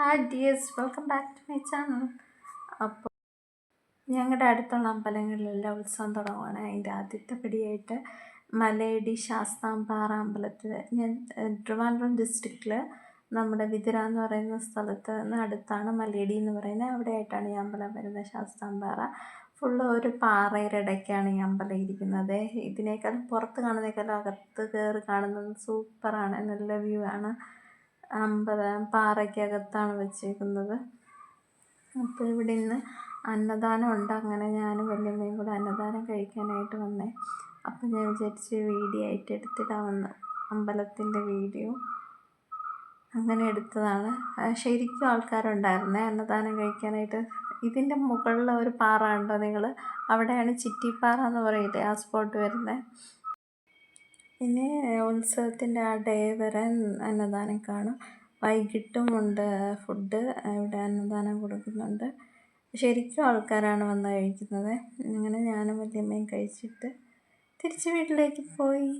Hi dears, welcome back to my channel. അപ്പോൾ ഞങ്ങളുടെ അടുത്തുള്ള അമ്പലങ്ങളിലെല്ലാം ഉത്സവം തുടങ്ങുകയാണ്. അതിൻ്റെ ആദ്യത്തെ പടിയായിട്ട് മലയടി ശാസ്താംപാറ അമ്പലത്തിൽ, ഞാൻ ട്രിവാൻഡ്രം ഡിസ്ട്രിക്റ്റിൽ നമ്മുടെ വിതുര എന്ന് പറയുന്ന സ്ഥലത്ത് നിന്ന് അടുത്താണ് മലയടി എന്ന് പറയുന്നത്. അവിടെയായിട്ടാണ് ഈ അമ്പലം വരുന്നത്. ശാസ്താംപാറ ഫുള്ള് ഒരു പാറയുടെ ഇടയ്ക്കാണ് ഈ അമ്പലം ഇരിക്കുന്നത്. ഇതിനേക്കാളും പുറത്ത് കാണുന്നതിനേക്കാളും അകത്ത് കയറി കാണുന്നത് സൂപ്പറാണ്, നല്ല വ്യൂ ആണ്. അമ്പലം പാറയ്ക്കകത്താണ് വെച്ചേക്കുന്നത്. അപ്പോൾ ഇവിടെ ഇന്ന് അന്നദാനം ഉണ്ട്. അങ്ങനെ ഞാനും വല്യമ്മയും കൂടെ അന്നദാനം കഴിക്കാനായിട്ട് വന്നേ. അപ്പം ഞാൻ വിചാരിച്ച് വീഡിയോ ആയിട്ട് എടുത്തിടാമെന്ന്, അമ്പലത്തിൻ്റെ വീഡിയോ അങ്ങനെ എടുത്തതാണ്. ശരിക്കും ആൾക്കാരുണ്ടായിരുന്നേ അന്നദാനം കഴിക്കാനായിട്ട്. ഇതിൻ്റെ മുകളിൽ ഒരു പാറ ഉണ്ടോ നിങ്ങൾ? അവിടെയാണ് ചിറ്റിപ്പാറ എന്ന് പറയില്ലേ, ആ സ്പോട്ട് വരുന്നത്. ഇനി ഉത്സവത്തിൻ്റെ ആ ഡേ വരെ അന്നദാനം കാണും. വൈകിട്ടും ഉണ്ട് ഫുഡ്, ഇവിടെ അന്നദാനം കൊടുക്കുന്നുണ്ട്. ശരിക്കും ആൾക്കാരാണ് വന്ന് കഴിക്കുന്നത്. അങ്ങനെ ഞാനും വല്യമ്മയും കഴിച്ചിട്ട് തിരിച്ച് വീട്ടിലേക്ക് പോയി.